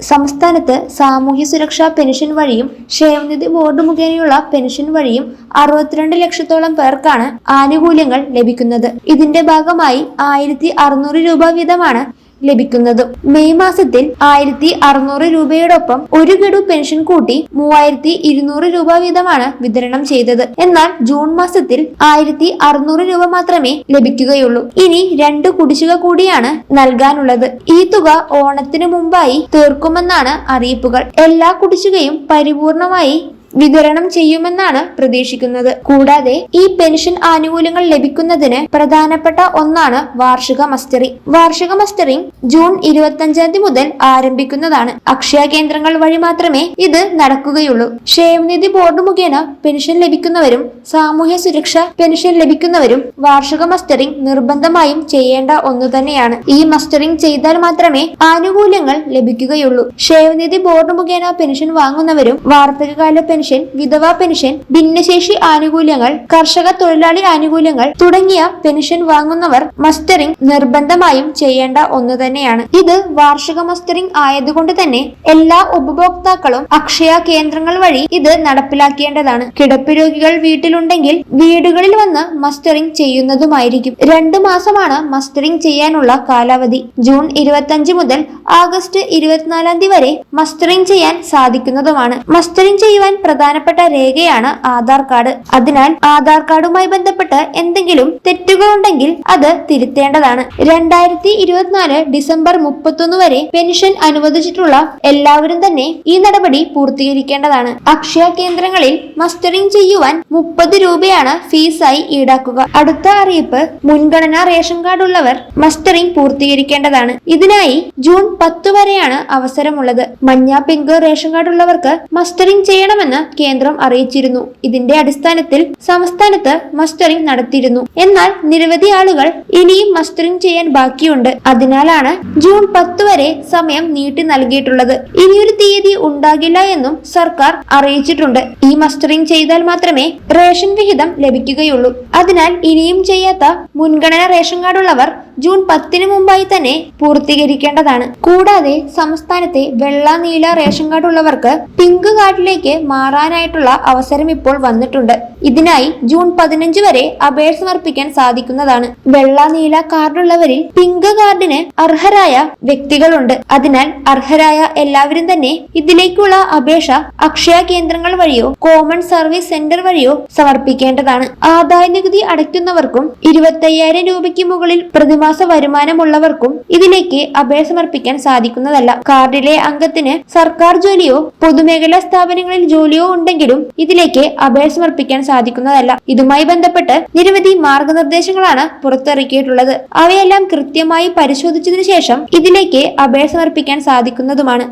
സംസ്ഥാനത്ത് സാമൂഹ്യ സുരക്ഷാ പെൻഷൻ വഴിയും ക്ഷേമനിധി ബോർഡ് മുഖേനയുള്ള പെൻഷൻ വഴിയും 62 ലക്ഷത്തോളം പേർക്കാണ് ആനുകൂല്യങ്ങൾ ലഭിക്കുന്നത്. ഇതിന്റെ ഭാഗമായി 1600 രൂപ വീതമാണ് ലഭിക്കുന്നതും. മെയ് മാസത്തിൽ 1600 രൂപയോടൊപ്പം ഒരു ഗഡു പെൻഷൻ കൂട്ടി 3200 രൂപ വീതമാണ് വിതരണം ചെയ്തത്. എന്നാൽ ജൂൺ മാസത്തിൽ 1600 രൂപ മാത്രമേ ലഭിക്കുകയുള്ളൂ. ഇനി 2 കുടിശ്ശിക കൂടിയാണ് നൽകാനുള്ളത്. ഈ തുക ഓണത്തിന് മുമ്പായി തീർക്കുമെന്നാണ് അറിയിപ്പുകൾ. എല്ലാ കുടിശ്ശികയും പരിപൂർണമായി വിതരണം ചെയ്യുമെന്നാണ് പ്രതീക്ഷിക്കുന്നത്. കൂടാതെ ഈ പെൻഷൻ ആനുകൂല്യങ്ങൾ ലഭിക്കുന്നതിന് പ്രധാനപ്പെട്ട ഒന്നാണ് വാർഷിക മസ്റ്ററിംഗ്. വാർഷിക മസ്റ്ററിംഗ് ജൂൺ 25 മുതൽ ആരംഭിക്കുന്നതാണ്. അക്ഷയ കേന്ദ്രങ്ങൾ വഴി മാത്രമേ ഇത് നടക്കുകയുള്ളൂ. ക്ഷേമനിധി ബോർഡ് മുഖേന പെൻഷൻ ലഭിക്കുന്നവരും സാമൂഹ്യ സുരക്ഷ പെൻഷൻ ലഭിക്കുന്നവരും വാർഷിക മസ്റ്ററിംഗ് നിർബന്ധമായും ചെയ്യേണ്ട ഒന്നു തന്നെയാണ്. ഈ മസ്റ്ററിംഗ് ചെയ്താൽ മാത്രമേ ആനുകൂല്യങ്ങൾ ലഭിക്കുകയുള്ളൂ. ക്ഷേമനിധി ബോർഡ് മുഖേന പെൻഷൻ വാങ്ങുന്നവരും വാർദ്ധക്യകാല പെൻഷൻ, വിധവാ പെൻഷൻ, ഭിന്നശേഷി ആനുകൂല്യങ്ങൾ, കർഷക തൊഴിലാളി ആനുകൂല്യങ്ങൾ തുടങ്ങിയ പെൻഷൻ വാങ്ങുന്നവർ മസ്റ്ററിംഗ് നിർബന്ധമായും ചെയ്യേണ്ട ഒന്നു തന്നെയാണ്. ഇത് വാർഷിക മസ്റ്ററിംഗ് ആയതുകൊണ്ട് തന്നെ എല്ലാ ഉപഭോക്താക്കളും അക്ഷയ കേന്ദ്രങ്ങൾ വഴി ഇത് നടപ്പിലാക്കേണ്ടതാണ്. കിടപ്പ് രോഗികൾ വീട്ടിലുണ്ടെങ്കിൽ വീടുകളിൽ വന്ന് മസ്റ്ററിംഗ് ചെയ്യുന്നതുമായിരിക്കും. 2 മാസമാണ് മസ്റ്ററിംഗ് ചെയ്യാനുള്ള കാലാവധി. ജൂൺ 25 മുതൽ ആഗസ്റ്റ് 24 വരെ മസ്റ്ററിംഗ് ചെയ്യാൻ സാധിക്കുന്നതുമാണ്. മസ്റ്ററിംഗ് ചെയ്യുവാൻ പ്രധാനപ്പെട്ട രേഖയാണ് ആധാർ കാർഡ്. അതിനാൽ ആധാർ കാർഡുമായി ബന്ധപ്പെട്ട് എന്തെങ്കിലും തെറ്റുകൾ ഉണ്ടെങ്കിൽ അത് തിരുത്തേണ്ടതാണ്. 2024 ഡിസംബർ 31 വരെ പെൻഷൻ അനുവദിച്ചിട്ടുള്ള എല്ലാവരും തന്നെ ഈ നടപടി പൂർത്തീകരിക്കേണ്ടതാണ്. അക്ഷയ കേന്ദ്രങ്ങളിൽ മസ്റ്ററിംഗ് ചെയ്യുവാൻ 30 രൂപയാണ് ഫീസായി ഈടാക്കുക. അടുത്ത അറിയിപ്പ്: മുൻഗണനാ റേഷൻ കാർഡ് ഉള്ളവർ മസ്റ്ററിംഗ് പൂർത്തീകരിക്കേണ്ടതാണ്. ഇതിനായി ജൂൺ 10 വരെയാണ് അവസരമുള്ളത്. മഞ്ഞ, പിങ്ക് റേഷൻ കാർഡ് ഉള്ളവർക്ക് മസ്റ്ററിംഗ് ചെയ്യണമെന്ന് കേന്ദ്രം അറിയിച്ചിരുന്നു. ഇതിന്റെ അടിസ്ഥാനത്തിൽ സംസ്ഥാനത്ത് മസ്റ്ററിംഗ് നടത്തിയിരുന്നു. എന്നാൽ നിരവധി ആളുകൾ ഇനിയും മസ്റ്ററിംഗ് ചെയ്യാൻ ബാക്കിയുണ്ട്. അതിനാലാണ് ജൂൺ 10 വരെ സമയം നീട്ടി നൽകിയിട്ടുള്ളത്. ഇനിയൊരു തീയതി ഉണ്ടാകില്ല എന്നും സർക്കാർ അറിയിച്ചിട്ടുണ്ട്. ഈ മസ്റ്ററിംഗ് ചെയ്താൽ മാത്രമേ റേഷൻ വിഹിതം ലഭിക്കുകയുള്ളൂ. അതിനാൽ ഇനിയും ചെയ്യാത്ത മുൻഗണന റേഷൻ കാർഡ് ഉള്ളവർ ജൂൺ 10 മുമ്പായി തന്നെ പൂർത്തീകരിക്കേണ്ടതാണ്. കൂടാതെ സംസ്ഥാനത്തെ വെള്ള, നീല റേഷൻ കാർഡ് ഉള്ളവർക്ക് പിങ്ക് കാർഡിലേക്ക് മാറാനായിട്ടുള്ള അവസരം ഇപ്പോൾ വന്നിട്ടുണ്ട്. ഇതിനായി ജൂൺ 15 വരെ അപേക്ഷ സമർപ്പിക്കാൻ സാധിക്കുന്നതാണ്. വെള്ള, നീല കാർഡുള്ളവരിൽ പിങ്ക് കാർഡിന് അർഹരായ വ്യക്തികളുണ്ട്. അതിനാൽ അർഹരായ എല്ലാവരും തന്നെ ഇതിലേക്കുള്ള അപേക്ഷ അക്ഷയ കേന്ദ്രങ്ങൾ വഴിയോ കോമൺ സർവീസ് സെന്റർ വഴിയോ സമർപ്പിക്കേണ്ടതാണ്. ആദായ നികുതി അടയ്ക്കുന്നവർക്കും 25,000 രൂപയ്ക്ക് മുകളിൽ പ്രതിമാസ വരുമാനമുള്ളവർക്കും ഇതിലേക്ക് അപേക്ഷ സമർപ്പിക്കാൻ സാധിക്കുന്നതല്ല. കാർഡിലെ അംഗത്തിന് സർക്കാർ ജോലിയോ പൊതുമേഖലാ സ്ഥാപനങ്ങളിൽ ജോലിയോ ഉണ്ടെങ്കിലും ഇതിലേക്ക് അപേക്ഷ സമർപ്പിക്കാൻ സാധിക്കുന്നതല്ല. ഇതുമായി ബന്ധപ്പെട്ട് നിരവധി മാർഗനിർദ്ദേശങ്ങളാണ് പുറത്തിറക്കിയിട്ടുള്ളത്. അവയെല്ലാം കൃത്യമായി പരിശോധിച്ചതിനു ശേഷം ഇതിലേക്ക് അപേക്ഷ സമർപ്പിക്കാൻ സാധിക്കുന്നതുമാണ്.